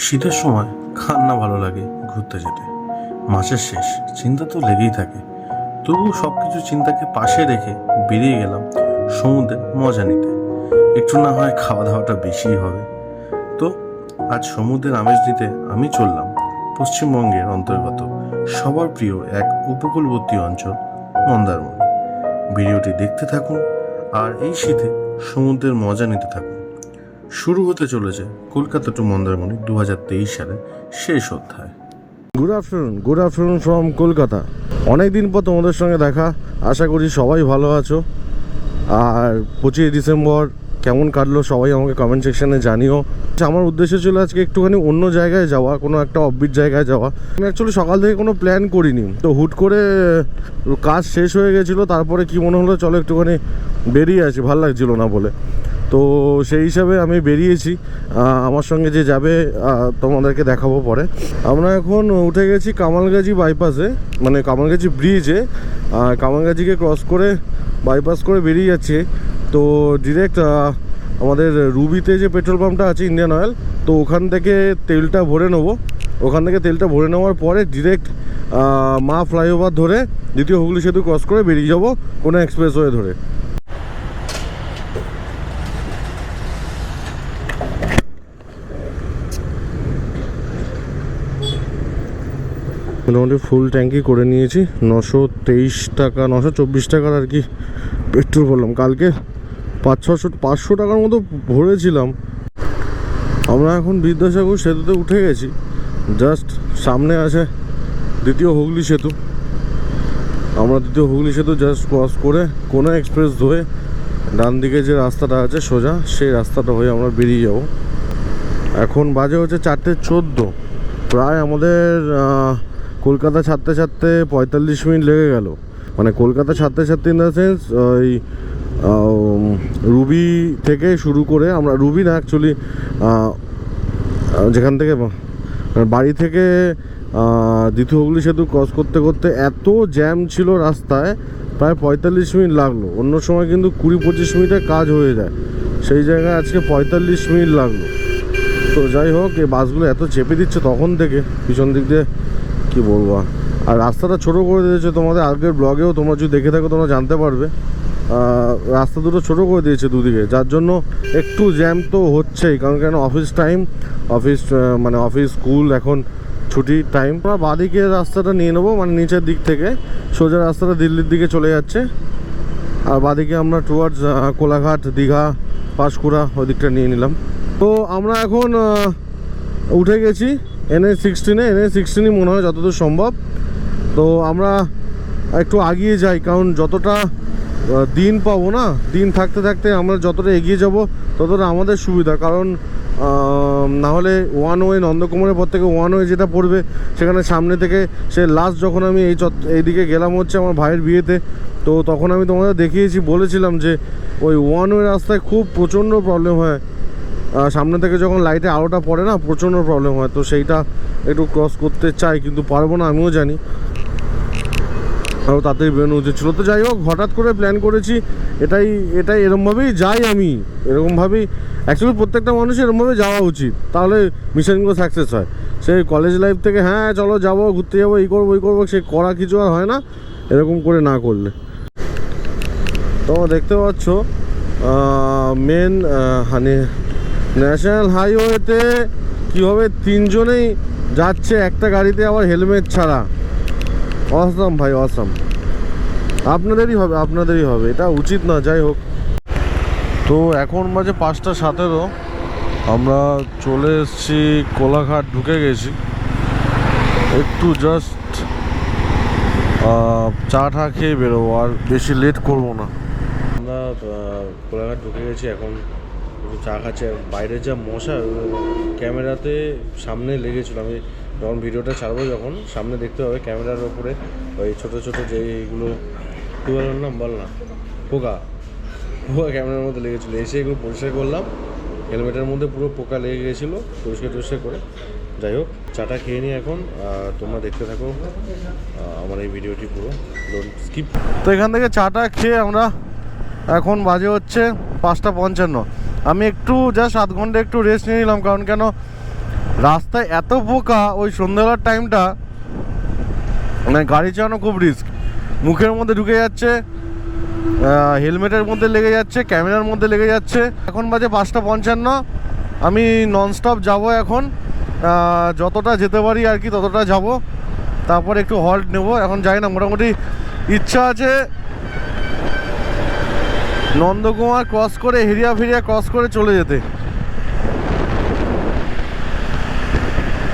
শীতের সময় কার না ভালো লাগে ঘুরতে যেতে। মাসের শেষ, চিন্তা তো লেগেই থাকে, তবুও সব কিছু চিন্তাকে পাশে রেখে বেরিয়ে গেলাম সমুদ্রের মজা নিতে। একটু না হয় খাওয়া দাওয়াটা বেশিই হবে। তো আজ সমুদ্রের আমেজ নিতে আমি চললাম পশ্চিমবঙ্গের অন্তর্গত সবার প্রিয় এক উপকূলবর্তী অঞ্চল মন্দারমণি। ভিডিওটি দেখতে থাকুন আর এই শীতে সমুদ্রের মজা নিতে থাকুন। শুরু হতে চলেছে কলকাতা টু মন্দারমণি 2023 সালের শেষ অধ্যায়। Good afternoon from Kolkata. অনেক দিন পর তোমাদের সঙ্গে দেখা, আশা করি সবাই ভালো আছো। আর 25 ডিসেম্বর কেমন কাটলো সবাই আমাকে কমেন্ট সেকশানে জানিও। আমার উদ্দেশ্য ছিল আজকে একটুখানি অন্য জায়গায় যাওয়া, কোনো একটা অফবিট জায়গায় যাওয়া। আমি অ্যাকচুয়ালি সকাল থেকে কোনো প্ল্যান করিনি, তো হুট করে কাজ শেষ হয়ে গেছিলো। তারপরে কি মনে হলো চলো একটুখানি বেরিয়ে আসি, ভালো লাগছিলো না বলে। তো সেই হিসাবে আমি বেরিয়েছি। আমার সঙ্গে যে যাবে তোমাদেরকে দেখাবো পরে। আমরা এখন উঠে গেছি কামালগাজি বাইপাসে, মানে কামালগাজি ব্রিজে। কামালগাজিকে ক্রস করে বাইপাস করে বেরিয়ে যাচ্ছে। তো ডিরেক্ট আমাদের রুবিতে যে পেট্রোল পাম্পটা আছে ইন্ডিয়ান অয়েল, তো ওখান থেকে তেলটা ভরে নেবো। ওখান থেকে তেলটা ভরে নেওয়ার পরে ডিরেক্ট মা ফ্লাইওভার ধরে দ্বিতীয় হুগলি সেতু ক্রস করে বেরিয়ে যাবো কোনো এক্সপ্রেসওয়ে ধরে। মোটামুটি ফুল ট্যাঙ্কি করে নিয়েছি। 923 টাকা 924 টাকার আর কি পেট্রোল ভরলাম। কালকে 500 টাকার মতো ভরেছিলাম। আমরা এখন বিদ্যাসাগর সেতুতে উঠে গেছি। জাস্ট সামনে আছে দ্বিতীয় হুগলি সেতু। আমরা দ্বিতীয় হুগলি সেতু জাস্ট ক্রস করে কোনো এক্সপ্রেস ধরে ডান দিকে যে রাস্তাটা আছে সোজা, সেই রাস্তাটা হয়ে আমরা বেরিয়ে যাব। এখন বাজে হচ্ছে 4:14। প্রায় আমাদের কলকাতা ছাড়তে 45 মিনিট লেগে গেল। মানে কলকাতা ছাড়তে ইন দ্য সেন্স ওই রুবি থেকে শুরু করে, আমরা রুবি না অ্যাকচুয়ালি যেখান থেকে বাড়ি থেকে দ্বিতীয় হুগলি সেতু ক্রস করতে করতে এত জ্যাম ছিল রাস্তায়, প্রায় 45 মিনিট লাগলো। অন্য সময় কিন্তু 20-25 মিনিটের কাজ হয়ে যায়, সেই জায়গায় আজকে 45 মিনিট লাগলো। তো যাই হোক, এই বাসগুলো এত চেপে দিচ্ছে তখন থেকে পিছন দিক দিয়ে, কি বলবো। আর রাস্তাটা ছোটো করে দিয়েছে, তোমাদের আগের ব্লগেও তোমরা যদি দেখে থাকো তোমরা জানতে পারবে। রাস্তা দুটো ছোটো করে দিয়েছে দুদিকে, যার জন্য একটু জ্যাম তো হচ্ছেই। কারণ কেন অফিস টাইম, মানে অফিস স্কুল এখন ছুটির টাইম। আমরা বাঁদিকে রাস্তাটা নিয়ে নেবো, মানে নিচের দিক থেকে সোজা রাস্তাটা দিল্লির দিকে চলে যাচ্ছে। আর বাঁদিকে আমরা টুয়ার্ডস কোলাঘাট, দীঘা, পাঁশকুড়া ওই দিকটা নিয়ে নিলাম। তো আমরা এখন উঠে গেছি NH-16-এ। NH-16 মনে হয় যতদূর সম্ভব। তো আমরা একটু আগিয়ে যাই, কারণ যতটা দিন পাবো না, দিন থাকতে থাকতে আমরা যতটা এগিয়ে যাব ততটা আমাদের সুবিধা। কারণ না হলে ওয়ান ওয়ে নন্দকুমারের পর থেকে ওয়ান ওয়ে যেটা পড়বে, সেখানে সামনে থেকে সে লাস্ট যখন আমি এইদিকে গেলাম হচ্ছে আমার ভাইয়ের বিয়েতে, তো তখন আমি তোমাদের দেখিয়েছি, বলেছিলাম যে ওই ওয়ান ওয়ে রাস্তায় খুব প্রচণ্ড প্রবলেম হয়। সামনে থেকে যখন লাইটে আলোটা পড়ে না, প্রচণ্ড প্রবলেম হয়। তো সেইটা একটু ক্রস করতে চাই, কিন্তু পারবো না, আমিও জানি। আরও তাড়াতাড়ি বেরোনো উচিত ছিল। তো যাই হোক, হঠাৎ করে প্ল্যান করেছি, এটাই এরকমভাবেই যাই আমি। এরকমভাবেই অ্যাকচুয়ালি প্রত্যেকটা মানুষের এরকমভাবে যাওয়া উচিত, তাহলে মিশনগুলো সাকসেস হয়। সেই কলেজ লাইফ থেকে হ্যাঁ চলো যাবো, ঘুরতে যাবো, এই করবো ওই করবো, সে করা কিছু আর হয় না এরকম করে না করলে। তোমরা দেখতে পাচ্ছ মেন মানে ন্যাশনাল হাইওয়েতে কীভাবে তিনজনেই যাচ্ছে একটা গাড়িতে, আবার হেলমেট ছাড়া। অসাম ভাই, অসাম। আপনাদেরই হবে, এটা উচিত না। যাই হোক, তো এখন বাজে 5:17। আমরা চলে এসেছি কোলাঘাট, ঢুকে গেছি। একটু জাস্ট চা খেয়ে বেরোবো, আর বেশি লেট করবো না। আমরা কোলাঘাট ঢুকে গেছি, এখন একটু চা খাচ্ছে। বাইরের যা মশা, ক্যামেরাতে সামনে লেগেছিল। আমি যখন ভিডিওটা ছাড়বো, যখন সামনে দেখতে হবে ক্যামেরার ওপরে ওই ছোটো ছোটো যে এইগুলো, কী বললাম বল না, পোকা ক্যামেরার মধ্যে লেগেছিলো। এসে এগুলো পরিষ্কার করলাম, হেলমেটের মধ্যে পুরো পোকা লেগে গেছিলো, পরিষ্কার করে। যাই হোক, চাটা খেয়ে নিই এখন। তোমরা দেখতে থাকো আমার এই ভিডিওটি পুরো, ডোন্ট স্কিপ। তো এখান থেকে চাটা খেয়ে আমরা এখন বাজে হচ্ছে 5:55। আমি একটু জাস্ট 7 ঘন্টা একটু রেস্ট নিয়ে নিলাম। কারণ কেন রাস্তায় এত পোকা, ওই সন্ধ্যাবেলার টাইমটা মানে গাড়ি চালানো খুব রিস্ক। মুখের মধ্যে ঢুকে যাচ্ছে, হেলমেটের মধ্যে লেগে যাচ্ছে, ক্যামেরার মধ্যে লেগে যাচ্ছে। এখন বাজে 5:55। আমি ননস্টপ যাব এখন, যতটা যেতে পারি আর কি ততটা যাব, তারপর একটু হল্ট নেব। এখন যাই না, মোটামুটি ইচ্ছা আছে নন্দকুমার ক্রস করে হেরিয়া ফেরিয়া ক্রস করে চলে যেতে।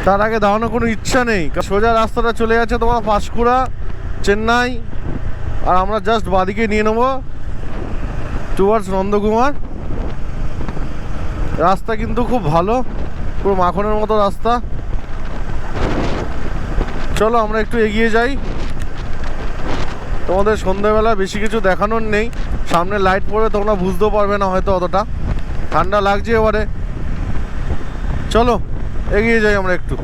তার আগে দাঁড়ানোর কোনো ইচ্ছা নেই। সোজা রাস্তাটা চলে যাচ্ছে তোমার পাঁশকুড়া, চেন্নাই, আর আমরা জাস্ট বাদিকে নিয়ে নেবো টুয়ার্ডস নন্দকুমার। রাস্তা কিন্তু খুব ভালো, পুরো মাখনের মতো রাস্তা। চলো আমরা একটু এগিয়ে যাই। তোমাদের সন্ধ্যেবেলা বেশি কিছু দেখানোর নেই, সামনে লাইট পড়ে তোমরা বুঝতেও পারবে না হয়তো অতটা। ঠান্ডা লাগছে এবারে, চলো এগিয়ে যাই আমরা একটু।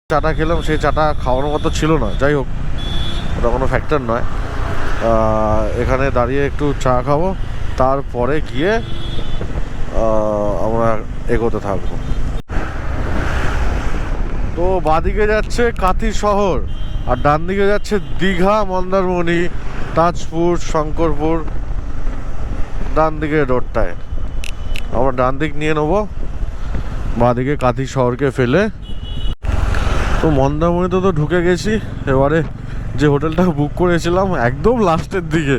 চাটা খেলাম, সেই চাটা খাওয়ানোর মতো ছিল না, যাই হোক ওটা কোনো ফ্যাক্টর নয়। এখানে দাঁড়িয়ে একটু চা খাবো, তারপরে গিয়ে আমরা এগোতে থাকবো। তো বাঁদিকে যাচ্ছে কাথি শহর, আর ডান দিকে যাচ্ছে দীঘা, মন্দারমণি, তাজপুর, শঙ্করপুর। ডান দিকে রোডটায় আমরা ডান দিক নিয়ে নেবো, বাঁদিকে কাথি শহরকে ফেলে। তো মন্দারমণিতে তো ঢুকে গেছি। এবারে যে হোটেলটা বুক করেছিলাম একদম লাস্টের দিকে,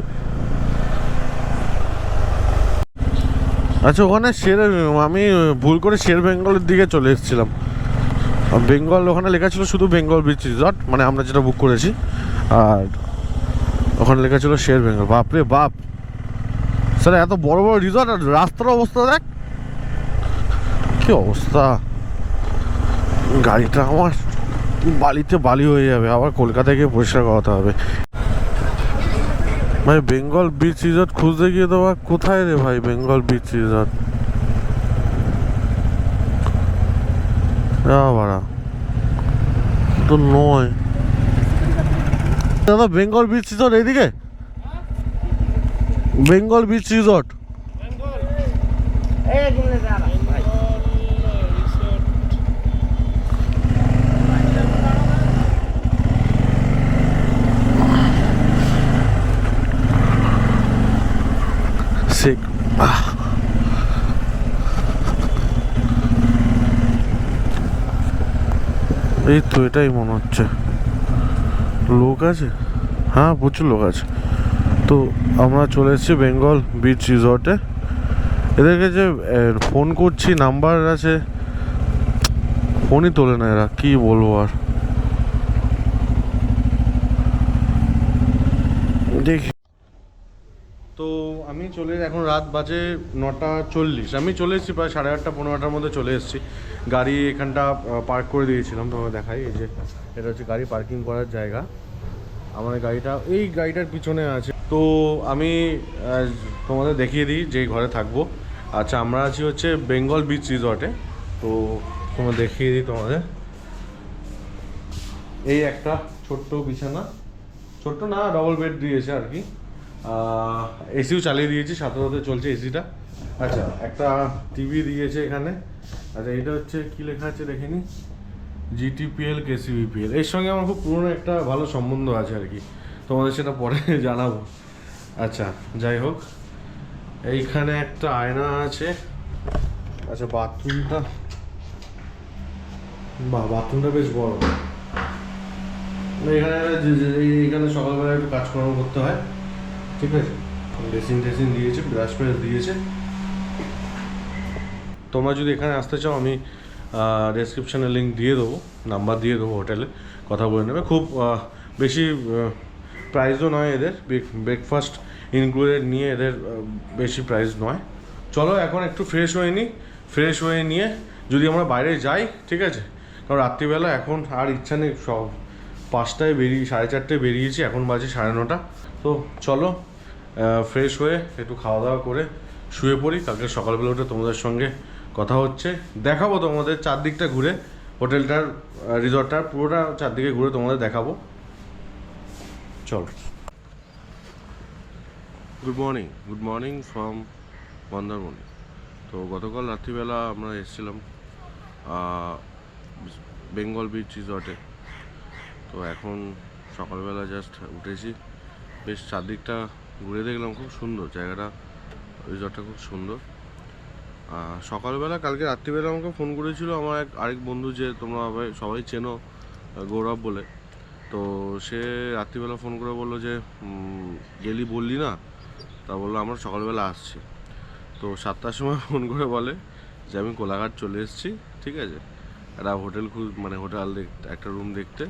আচ্ছা ওখানে আমি ভুল করে শের বেঙ্গলের দিকে চলে এসেছিলাম। বেঙ্গল ওখানে লেখা ছিল শুধু বেঙ্গল বিচ রিসর্ট, মানে আমরা যেটা বুক করেছি, আর ওখানে লেখা ছিল শের বেঙ্গল। বাপরে বাপ স্যার, এত বড় বড় রিসর্ট আর রাস্তার অবস্থা দেখ কি অবস্থা। গাড়িটা আমার বালিতে বালি হয়ে যাবে, আবার কলকাতায় গিয়ে পরিষ্কার করাতে হবে। ভাই বেঙ্গল বিচ রিসর্ট খুঁজতে গিয়ে তো কোথায় রে ভাই বেঙ্গল বিচ রিসর্ট? ভাড়া তো নয় দাদা। বেঙ্গল বিচ রিসর্ট এইদিকে, বেঙ্গল বিচ রিসর্ট। এই তো এটাই মনে হচ্ছে। লোক আছে, হ্যাঁ প্রচুর লোক আছে। তো আমরা চলে এসেছি বেঙ্গল বিচ রিসর্টে। এদেরকে যে ফোন করছি, নাম্বার আছে, ফোনই তোলে না এরা, কি বলবো আর। দেখি। তো আমি এখন রাত বাজে 9:40, আমি চলে এসেছি প্রায় 8:30 9:30 মধ্যে চলে এসেছি। গাড়ি এখানটা পার্ক করে দিয়েছিলাম, তোমাকে দেখাই। এই যে এটা হচ্ছে গাড়ি পার্কিং করার জায়গা। আমার গাড়িটা এই গাড়িটার পিছনে আছে। তো আমি তোমাদের দেখিয়ে দিই যে ঘরে থাকবো। আচ্ছা, আমরা আছি হচ্ছে বেঙ্গল বিচ রিসর্টে। তো তোমাদের দেখিয়ে দিই তোমাদের। এই একটা ছোট্ট বিছানা, ছোট্ট না, ডবল বেড দিয়েছে আর কি। এসিও চালিয়ে দিয়েছি, সাথে সাথে চলছে এসিটা। আচ্ছা, একটা টিভি দিয়েছে এখানে। আচ্ছা, এটা হচ্ছে কি লেখা আছে দেখিনি, GTPL KCBPL। এর সঙ্গে আমার খুব পুরনো একটা ভালো সম্বন্ধ আছে আর কি, তোমাদের সেটা পরে জানাবো। আচ্ছা, যাই হোক, এইখানে একটা আয়না আছে। আচ্ছা, বাথরুমটা বেশ বড়। এখানে সকালবেলা একটু কাজকর্ম করতে হয়, ঠিক আছে। ড্রেসিং দিয়েছে, ব্রাশ দিয়েছে। তোমরা যদি এখানে আসতে চাও, আমি ডেসক্রিপশানে লিঙ্ক দিয়ে দেবো, নাম্বার দিয়ে দেবো, হোটেলে কথা বলে নেবে। খুব বেশি প্রাইসও নয় এদের, ব্রেকফাস্ট ইনক্লুডেড নিয়ে এদের বেশি প্রাইস নয়। চলো এখন একটু ফ্রেশ হয়ে নিই, ফ্রেশ হয়ে নিয়ে যদি আমরা বাইরে যাই, ঠিক আছে। কারণ রাত্রিবেলা এখন আর ইচ্ছা নেই, সব 5টায় বেরিয়ে 4:30 বেরিয়েছি, এখন বাজে 9:30। তো চলো ফ্রেশ হয়ে একটু খাওয়া দাওয়া করে শুয়ে পড়ি। কালকে সকালবেলা উঠে তোমাদের সঙ্গে কথা হচ্ছে, দেখাবো তোমাদের চারদিকটা ঘুরে, হোটেলটার রিসর্টটার পুরোটা চারদিকে ঘুরে তোমাদের দেখাবো। চল। Good morning from Mandarmani. তো গতকাল রাত্রিবেলা আমরা এসেছিলাম বেঙ্গল বিচ রিসর্টে। তো এখন সকালবেলা জাস্ট উঠেছি, বেশ চারদিকটা ঘুরে দেখলাম, খুব সুন্দর জায়গাটা, রিসর্টটা খুব সুন্দর। সকালবেলা কালকে রাত্রিবেলা আমাকে ফোন করেছিল আমার আরেক বন্ধু, যে তোমরা সবাই চেনো, গৌরব বলে। তো সে রাত্রিবেলা ফোন করে বললো যে গেলি বললি না, তা বললো আমরা সকালবেলা আসছি। তো 7টার সময় ফোন করে বলে যে আমি কোলাঘাট চলে এসেছি, ঠিক আছে, একটা হোটেল হোটেল একটা রুম দেখতে।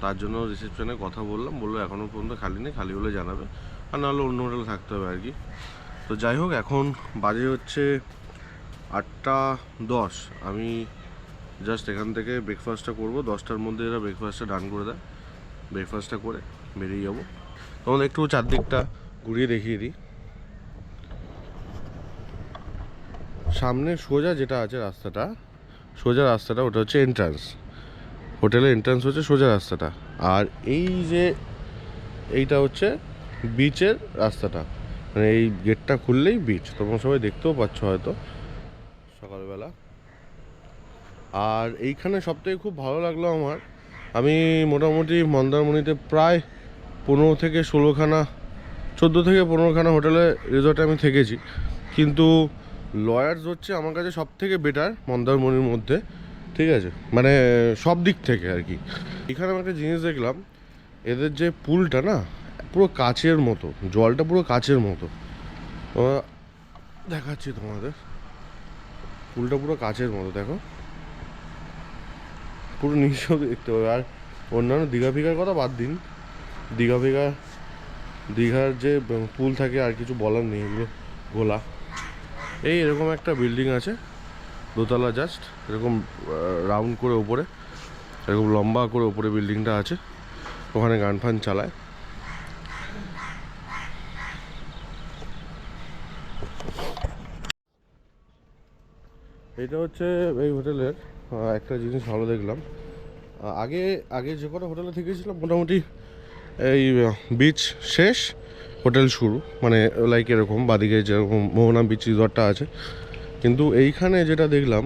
তার জন্য রিসেপশনে কথা বললাম, বললো এখনও পর্যন্ত খালি নেই, খালি হলে জানাবে, আর নাহলে অন্য হোটেলে থাকতে হবে আর কি। তো যাই হোক, এখন বাজে হচ্ছে 8:10। আমি জাস্ট এখান থেকে ব্রেকফাস্টটা করবো, 10টার মধ্যে এরা ব্রেকফাস্টটা ডান করে দেয়। ব্রেকফাস্টটা করে বেরিয়ে যাবো। তখন একটু চারদিকটা ঘুরিয়ে দেখিয়ে দিই। সামনে সোজা যেটা আছে রাস্তাটা, ওটা হচ্ছে এন্ট্রান্স, হোটেলের এন্ট্রান্স হচ্ছে সোজা রাস্তাটা। আর এইটা হচ্ছে বিচের রাস্তাটা, মানে এই গেটটা খুললেই বিচ, তোমরা সবাই দেখতেও পাচ্ছ হয়তো সকালবেলা। আর এইখানে সবথেকে খুব ভালো লাগলো আমার, আমি মোটামুটি মন্দারমণিতে প্রায় 15 থেকে 16খানা, 14 থেকে 15খানা হোটেলে রিসর্টে আমি থেকেছি, কিন্তু লয়ার্স হচ্ছে আমার কাছে সব থেকে বেটার মন্দারমণির মধ্যে, ঠিক আছে, মানে সব দিক থেকে আর কি। এখানে আমি একটা জিনিস দেখলাম, এদের যে পুলটা না পুরো কাচের মতো, জলটা পুরো কাচের মতো। দেখাচ্ছি তোমাদের, পুলটা পুরো কাচের মতো, দেখো পুরো নিঃশব্দ দেখতে পাবে। আর অন্যান্য দীঘার কথা বাদ দিন, দীঘার যে পুল থাকে আর কিছু বলার নেই, এগুলো গোলা। এরকম একটা বিল্ডিং আছে, দোতলা, জাস্ট এরকম রাউন্ড করে ওপরে, এরকম লম্বা করে ওপরে বিল্ডিংটা আছে, ওখানে গান ফান চালায়। এটা হচ্ছে এই হোটেলের একটা জিনিস ভালো দেখলাম, আগে যে কটা হোটেলে থেকেছিলাম মোটামুটি এই বিচ শেষ হোটেল শুরু, মানে লাইক এরকম বাদিকে যেরকম মোহনা বিচ রিসর্টটা আছে। কিন্তু এইখানে যেটা দেখলাম,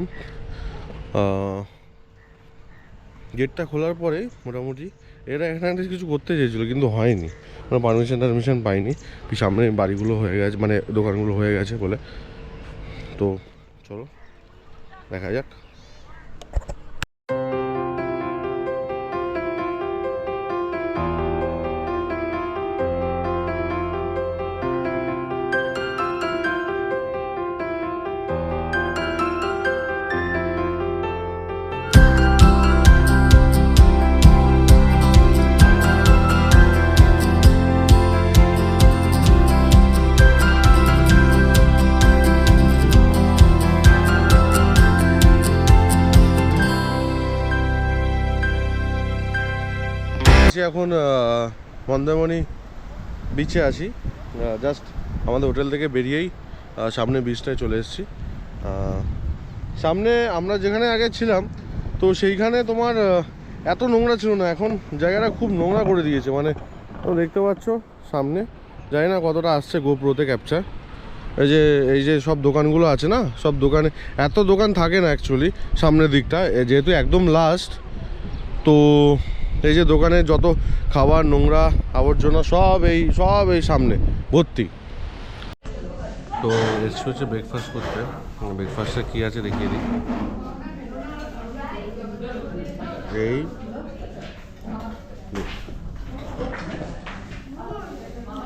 গেটটা খোলার পরে মোটামুটি এরা এখানে কিছু করতে চেয়েছিলো কিন্তু হয়নি, মানে পারমিশন পাইনি। সামনে বাড়িগুলো হয়ে গেছে, মানে দোকানগুলো হয়ে গেছে বলে। তো চলো দেখা যাক। এখন মন্দারমণি বিচে আছি, জাস্ট আমাদের হোটেল থেকে বেরিয়েই সামনে বিচটায় চলে এসেছি। সামনে আমরা যেখানে আগে ছিলাম তো সেইখানে তোমার এত নোংরা ছিল না, এখন জায়গাটা খুব নোংরা করে দিয়েছে। মানে তোমরা দেখতে পাচ্ছ সামনে, জানি না কতটা আসছে গোপ্রোতে ক্যাপচার। এই যে সব দোকানগুলো আছে না, সব দোকানে এত দোকান থাকে না অ্যাকচুয়ালি সামনের দিকটা, যেহেতু একদম লাস্ট। তো এই যে দোকানে যত খাবার নোংরা আবর্জনা সব এই সামনে ভর্তি। তো এসছি হচ্ছে ব্রেকফাস্ট করতে। ব্রেকফাস্টে কী আছে দেখিয়ে দিই। এই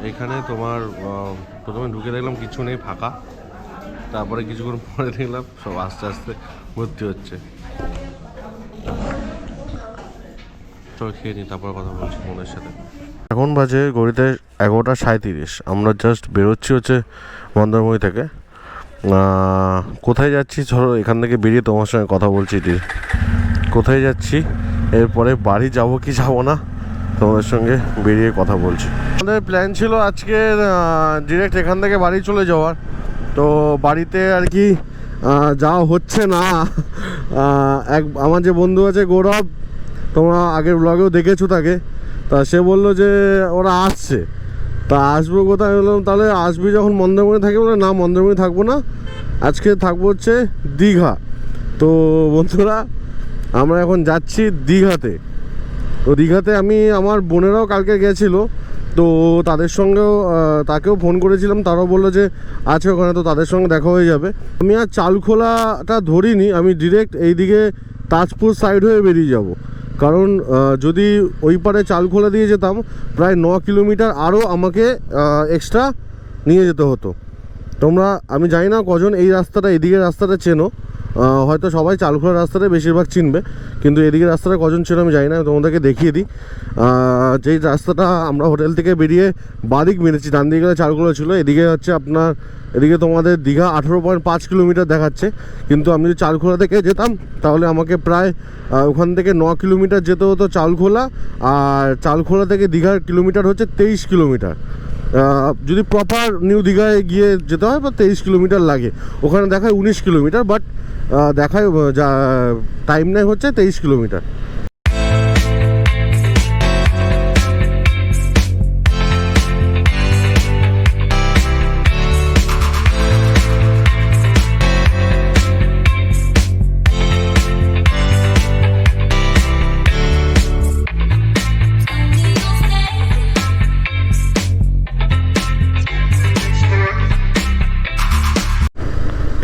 এইখানে তোমার প্রথমে ঢুকে দেখলাম কিছু নেই, ফাঁকা। তারপরে কিছুক্ষণ পরে দেখলাম সব আস্তে আস্তে ভর্তি হচ্ছে। চলো খেয়ে নিই, তারপর কথা বলছি মনের সাথে। এখন বাজে ঘড়িতে 11:37। আমরা জাস্ট বেরোচ্ছি হচ্ছে মন্দারমণি থেকে। কোথায় যাচ্ছি চলো এখান থেকে বেরিয়ে তোমার সঙ্গে কথা বলছি। কোথায় যাচ্ছি, এরপরে বাড়ি যাব কি যাব না, তোমাদের সঙ্গে বেরিয়ে কথা বলছি। আমাদের প্ল্যান ছিল আজকে ডিরেক্ট এখান থেকে বাড়ি চলে যাওয়ার। তো বাড়িতে আর কি যাওয়া হচ্ছে না। আমার যে বন্ধু আছে গৌরব, তোমরা আগের ব্লগেও দেখেছো তাকে, তা সে বললো যে ওরা আসছে, তা আসবো কোথায়। বললাম তাহলে আসবি যখন মন্দারমণি থাকি। বলে না, মন্দারমণি থাকবো না, আজকে থাকবো হচ্ছে দীঘা। তো বন্ধুরা আমরা এখন যাচ্ছি দীঘাতে। তো দীঘাতে আমার বোনেরাও কালকে গেছিলো, তো তাদের সঙ্গেও তাকেও ফোন করেছিলাম, তারাও বললো যে আছে ওখানে, তো তাদের সঙ্গে দেখা হয়ে যাবে। আমি আর চালখোলাটা ধরিনি, আমি ডিরেক্ট এইদিকে তাজপুর সাইড হয়ে বেরিয়ে যাব। কারণ যদি ওই পারে চালখোলা দিয়ে যেতাম প্রায় 9 কিলোমিটার আরও আমাকে এক্সট্রা নিয়ে যেতে হতো। আমি জানি না কজন এই রাস্তাটা, এদিকের রাস্তাটা চেনো, হয়তো সবাই চালখোলার রাস্তাটা বেশিরভাগ চিনবে, কিন্তু এদিকে রাস্তাটা কজন চেনো আমি জানি না। আমি তোমাদেরকে দেখিয়ে দিই। যেই রাস্তাটা আমরা হোটেল থেকে বেরিয়ে বাদিক মেরেছি, ডান দিকে গেলে চালখোলা ছিল, এদিকে হচ্ছে এদিকে তোমাদের দীঘা 18.5 কিলোমিটার দেখাচ্ছে। কিন্তু আমি যদি চালখোলা থেকে যেতাম তাহলে আমাকে প্রায় ওখান থেকে 9 কিলোমিটার যেতে হতো চালখোলা, আর চালখোলা থেকে দীঘার কিলোমিটার হচ্ছে 23 কিলোমিটার। যদি প্রপার নিউ দীঘায় গিয়ে যেতে হয় বা 23 কিলোমিটার লাগে। ওখানে দেখায় 19 কিলোমিটার, বাট দেখায় টাইম নেয় হচ্ছে 23 কিলোমিটার।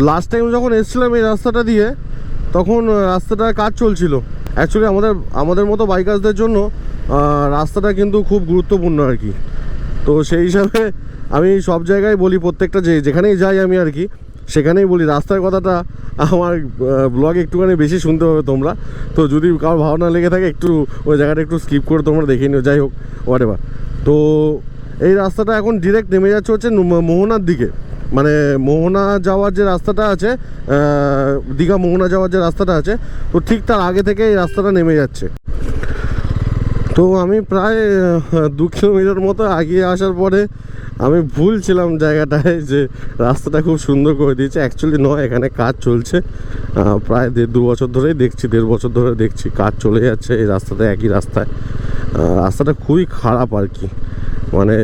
লাস্ট টাইম যখন এসেছিলাম এই রাস্তাটা দিয়ে, তখন রাস্তাটার কাজ চলছিল। অ্যাকচুয়ালি আমাদের মতো বাইকারদের জন্য রাস্তাটা কিন্তু খুব গুরুত্বপূর্ণ আর কি। তো সেই হিসাবে আমি সব জায়গায় বলি, প্রত্যেকটা যেখানেই যাই আমি আর কি, সেখানেই বলি রাস্তার কথাটা। আমার ব্লগ একটুখানি বেশি শুনতে হবে তোমরা, তো যদি কারোর ভালো না লেগে থাকে একটু ওই জায়গাটা একটু স্কিপ করে তোমরা দেখে নিও, যাই হোক হোয়াট এভার। তো এই রাস্তাটা এখন ডিরেক্ট নেমে যাচ্ছে হচ্ছে মোহনার দিকে, মানে মোহনা যাওয়ার যে রাস্তাটা আছে, দীঘা মোহনা যাওয়ার যে রাস্তাটা আছে, তো ঠিক তার আগে থেকে এই রাস্তাটা নেমে যাচ্ছে। তো আমি প্রায় 2 কিলোমিটার মতো এগিয়ে আসার পরে আমি ভুলছিলাম জায়গাটায় যে রাস্তাটা খুব সুন্দর করে দিয়েছে। অ্যাকচুয়ালি নয়, এখানে কাজ চলছে প্রায় 1.5-2 বছর ধরেই দেখছি, 1.5 বছর ধরে দেখছি কাজ চলে যাচ্ছে এই রাস্তাতে, একই রাস্তায়। রাস্তাটা খুবই খারাপ আর কি, মানে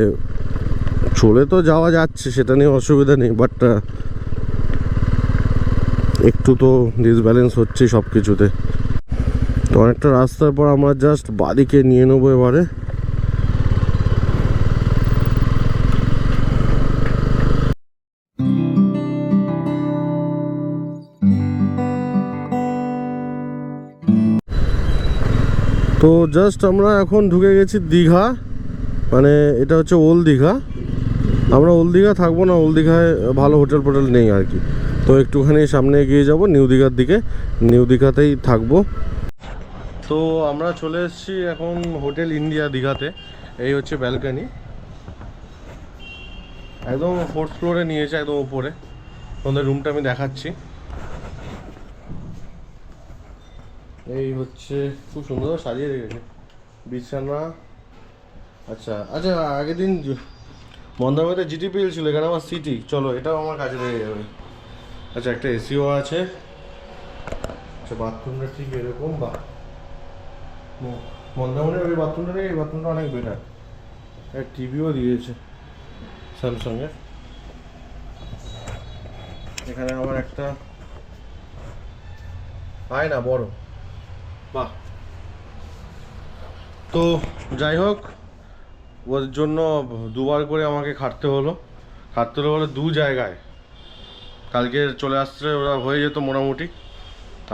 চলে তো যাওয়া যাচ্ছে, সেটা নিয়ে অসুবিধা নেই, বাট একটু তো ডিসব্যালেন্স হচ্ছে সব কিছুতে। তো অনেকটা রাস্তার পর আমরা জাস্ট বাদিকে নিয়ে নেবো এবারে। তো জাস্ট আমরা এখন ঢুকে গেছি দীঘা, মানে এটা হচ্ছে ওল্ড দীঘা। আমরা ওল্ড দীঘা থাকবো না, ওল্ড দীঘায় ভালো হোটেল ফোটেল নেই আর কি। তো একটুখানি সামনে এগিয়ে যাব নিউ দীঘার দিকে, নিউ দীঘাতেই থাকবো। তো আমরা চলে এসেছি এখন হোটেল ইন্ডিয়া দীঘাতে। এই হচ্ছে ব্যালকনি, একদম 4th ফ্লোরে নিয়েছে, একদম উপরে। তোমাদের রুমটা আমি দেখাচ্ছি। এই হচ্ছে, খুব সুন্দর সাজিয়ে রেখেছে বিছানা। আচ্ছা আচ্ছা, আগের দিন মন্দারমণিতে জিটিপিএল ছিল, এখানে আমার সিটি। চলো, এটাও আমার কাজে লেগে যাবে। আচ্ছা, একটা এসিও আছে। আচ্ছা, বাথরুমটা ঠিক এরকম। বা মন্দারমণির ওই বাথরুমটা নেই, এই বাথরুমটা অনেক বেটার। টিভিও দিয়েছে স্যামসাংয়ের। এখানে আমার একটা আয়না বড়। বাহ। তো যাই হোক, ওর জন্য দুবার করে আমাকে খাটতে হলো বলে 2 জায়গায়। কালকে চলে আসছে ওরা, হয়ে যেত মোটামুটি।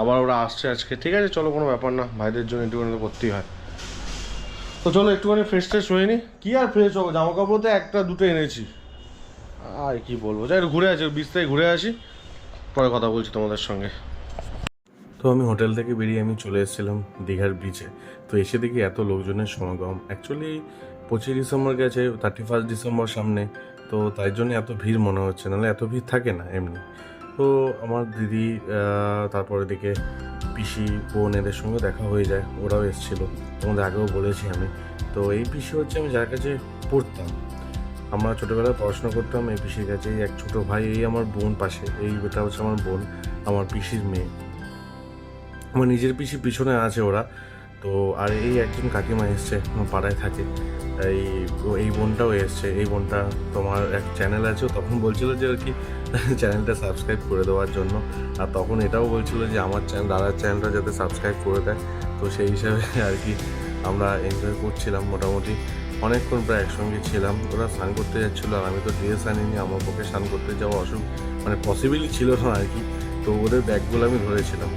আবার ওরা আসছে আজকে। ঠিক আছে, চলো, কোনো ব্যাপার না, ভাইদের জন্য একটুখানি তো করতেই হয়। তো চলো একটুখানি ফ্রেশ ট্রেশ হয়ে নি। কী আর ফ্রেশ হবো, জামা কাপড় তো একটা দুটো এনেছি, আর কি বলবো। যাই, একটু ঘুরে আসি, 20 তারিখ ঘুরে আসি, পরে কথা বলছি তোমাদের সঙ্গে। তো আমি হোটেল থেকে বেরিয়ে আমি চলে এসেছিলাম দীঘার বিচে। তো এসে দেখি এত লোকজনের সমাগম। অ্যাকচুয়ালি 25 ডিসেম্বর গেছে, 31 ডিসেম্বর সামনে, তো তাই জন্য এত ভিড় মনে হচ্ছে, নাহলে এত ভিড় থাকে না এমনি। তো আমার দিদি, তারপরে দিকে পিসি, বোন, এদের সঙ্গে দেখা হয়ে যায়, ওরাও এসেছিলো, তোমাদের আগেও বলেছি আমি। তো এই পিসি হচ্ছে আমি যার কাছে পড়তাম, আমরা ছোটোবেলায় পড়াশোনা করতাম এই পিসির কাছে। এই এক ছোটো ভাই, এই আমার বোন পাশে, এটা হচ্ছে আমার বোন, আমার পিসির মেয়ে। আমার নিজের পিসি পিছনে আছে ওরা। তো আর এই একজন কাকিমা এসছে, আমার পাড়ায় থাকে, এই বোনটাও এসছে। এই বোনটা, তোমার এক চ্যানেল আছে, তখন বলছিল যে আর কি চ্যানেলটা সাবস্ক্রাইব করে দেওয়ার জন্য। আর তখন এটাও বলছিল যে আমার চ্যানেল, দাদার চ্যানেলটা যাতে সাবস্ক্রাইব করে দেয়। তো সেই হিসাবে আর কি আমরা এনজয় করছিলাম মোটামুটি অনেকক্ষণ, প্রায় একসঙ্গে ছিলাম। ওরা স্নান করতে যাচ্ছিলো, আর আমি তো ড্রেস আনিনি, আমার পক্ষে স্নান করতে যাওয়া মানে পসিবলই ছিল না আর কি। তো ওদের ব্যাগগুলো আমি ধরেছিলাম।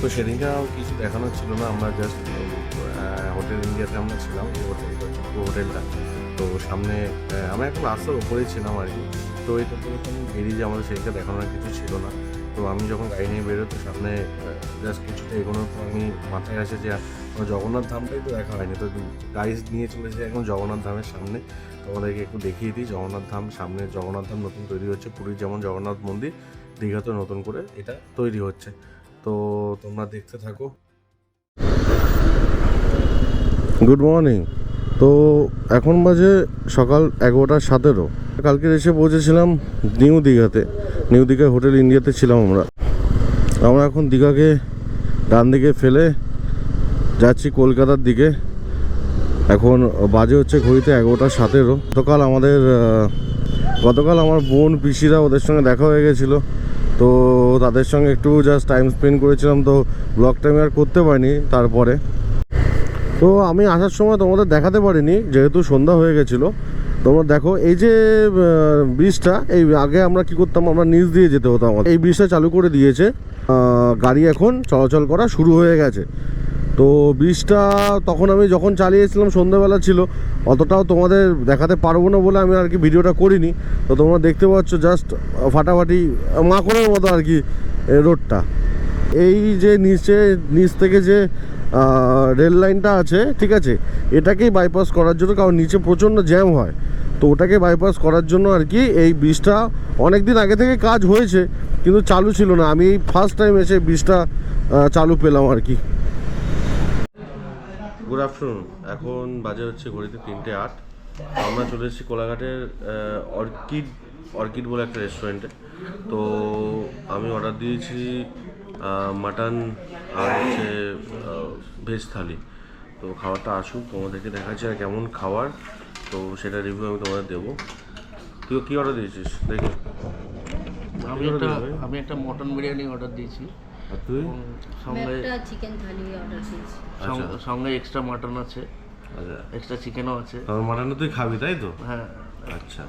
তো সেদিনকে কিছু দেখানোর ছিল না, আমরা জাস্ট হোটেল ইন্ডিয়াতে আমরা ছিলাম, এই হোটেলটা। তো সামনে আমরা একটা রাস্তার ওপরেই ছিলাম আর কি। তো এটা তো আমি বেরিয়ে যে আমাদের সেদিনকে দেখানোর কিছু ছিল না। তো আমি যখন গাড়ি নিয়ে বেরোতো, সামনে জাস্ট কিছুটা এগোনোর পর আমি মাথায় আসে যে জগন্নাথ ধামটাই তো দেখা হয়নি। তো গাড়ি নিয়ে চলেছে এখন জগন্নাথ ধামের সামনে। তোমাদেরকে একটু দেখিয়ে দিই জগন্নাথ ধাম। সামনে জগন্নাথ ধাম নতুন তৈরি হচ্ছে, পুরীর যেমন জগন্নাথ মন্দির, দীঘাতেও নতুন করে এটা তৈরি হচ্ছে। তো তোমরা দেখতে থাকো। Good morning. তো এখন বাজে সকাল 11:17। কালকে এসে পৌঁছেছিলাম নিউ দীঘাতে, নিউ দীঘায় হোটেল ইন্ডিয়াতে ছিলাম আমরা। এখন দীঘাকে ডান দিকে ফেলে যাচ্ছি কলকাতার দিকে। এখন বাজে হচ্ছে ঘড়িতে 11:17। গতকাল আমার বোন, পিসিরা, ওদের সঙ্গে দেখা হয়ে গেছিলো। তো তাদের সঙ্গে একটু জাস্ট টাইম স্পেন্ড করেছিলাম। তো ব্লগটা আমি আর করতে পারিনি তারপরে। তো আমি আসার সময় তোমাদের দেখাতে পারিনি, যেহেতু সন্ধ্যা হয়ে গেছিলো। তোমরা দেখো, এই যে ব্রিজটা, এই আগে আমরা কি করতাম, আমরা নিচ দিয়ে যেতে হতো আমাদের। এই ব্রিজটা চালু করে দিয়েছে, গাড়ি এখন চলাচল করা শুরু হয়ে গেছে। তো ব্রিজটা তখন আমি যখন চালিয়েছিলাম সন্ধ্যাবেলা ছিল, অতটাও তোমাদের দেখাতে পারবো না বলে আমি আর কি ভিডিওটা করিনি। তো তোমরা দেখতে পাচ্ছ জাস্ট ফাটাফাটি মাখনের মতো আর কি রোডটা। এই যে নিচ থেকে যে রেল লাইনটা আছে, ঠিক আছে, এটাকেই বাইপাস করার জন্য, কারণ নিচে প্রচণ্ড জ্যাম হয়। তো ওটাকে বাইপাস করার জন্য আর কি এই ব্রিজটা অনেক দিন আগে থেকে কাজ হয়েছে, কিন্তু চালু ছিল না। আমি ফার্স্ট টাইম এসে ব্রিজটা চালু পেলাম আর কি। Good afternoon. এখন বাজে হচ্ছে ঘড়িতে 3:08। আমরা চলে এসেছি কোলাঘাটের অর্কিড বলে একটা রেস্টুরেন্টে। তো আমি অর্ডার দিয়েছি মাটন আর হচ্ছে ভেজ থালি। তো খাবারটা আসুক, তোমাদেরকে দেখাচ্ছি আর কেমন খাবার, তো সেটা রিভিউ আমি তোমাদের দেবো। তুই কী অর্ডার দিয়েছিস দেখি? আমি একটা মটন বিরিয়ানি অর্ডার দিয়েছি, আর তুই? সঙ্গে একটা চিকেন থালি অর্ডার দিয়েছি। আচ্ছা সঙ্গে এক্সট্রা মাটন আছে, আচ্ছা, এক্সট্রা চিকেনও আছে। তোর মাটনে তুই খাবি তাই তো? হ্যাঁ, আচ্ছা।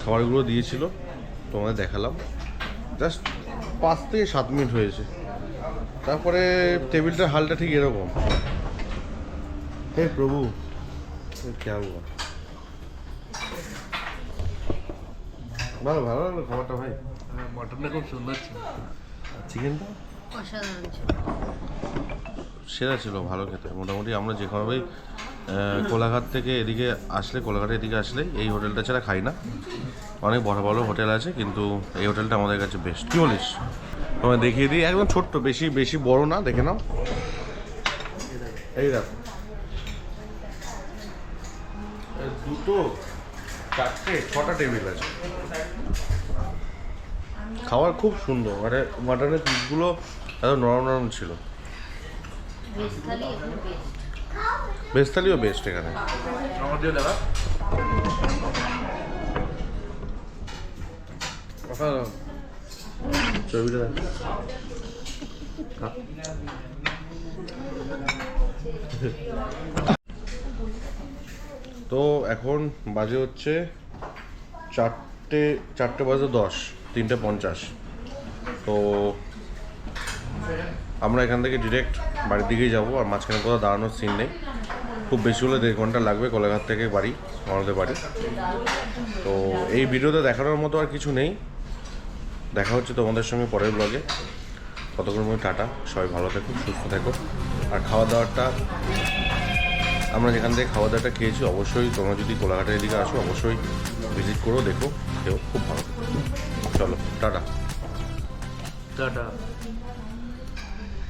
খাবারগুলো দিয়েছিল তোমাদের দেখালাম, জাস্ট 5 থেকে 7 মিনিট হয়েছে। তারপরে টেবিলটার হালটা ঠিক এরকম। হে প্রভু, কে হুয়া? ভালো ভালো লাগলো খাবারটা ভাই। মাটনটা খুব সুন্দর ছিল। চিকেনটা অসাধারণ ছিল। সেরা ছিল, ভালো খেতে। মোটামুটি আমরা যেভাবেই কোলাঘাট থেকে এদিকে আসলে, কোলাঘাটের এদিকে আসলে এই হোটেলটা ছাড়া খাই না। অনেক বড় বড় হোটেল আছে, কিন্তু এই হোটেলটা আমাদের কাছে বেস্ট। কি বলিস? তোমায় দেখিয়ে দিই, একদম ছোট্ট, বেশি বেশি বড় না, দেখে নাও। এই দেখো, 2, 4, 6টা টেবিল আছে। খাবার খুব সুন্দর, মানে মাটনের পিসগুলো এত নরম নরম ছিল। ভেজ থালি এখন বেস্ট। ভেজ থালিও বেস্ট এখানে। আমার দিয়ে দেখা। ছবিটা দেখ। তো এখন বাজে হচ্ছে 4টে বাজে 10, 3:50। তো আমরা এখান থেকে ডিরেক্ট বাড়ির দিকেই যাবো, আর মাঝখানে কোথাও দাঁড়ানোর সিন নেই। খুব বেশি হলে 1.5 ঘন্টা লাগবে কোলাঘাট থেকে বাড়ি, আমাদের বাড়ি। তো এই ভিডিওতে দেখানোর মতো আর কিছু নেই। দেখা হচ্ছে তোমাদের সঙ্গে পরের ব্লগে। ততক্ষণ মধ্যে টাটা, সবাই ভালো থেকো, সুস্থ থেকো। আর খাওয়া দাওয়াটা, আমরা যেখান থেকে খাওয়া দাওয়াটা খেয়েছি, অবশ্যই তোমরা যদি কোলাঘাটের এদিকে আসো অবশ্যই ভিজিট করো, দেখো, খেও, খুব ভালো। চলো টাটা। টাটা।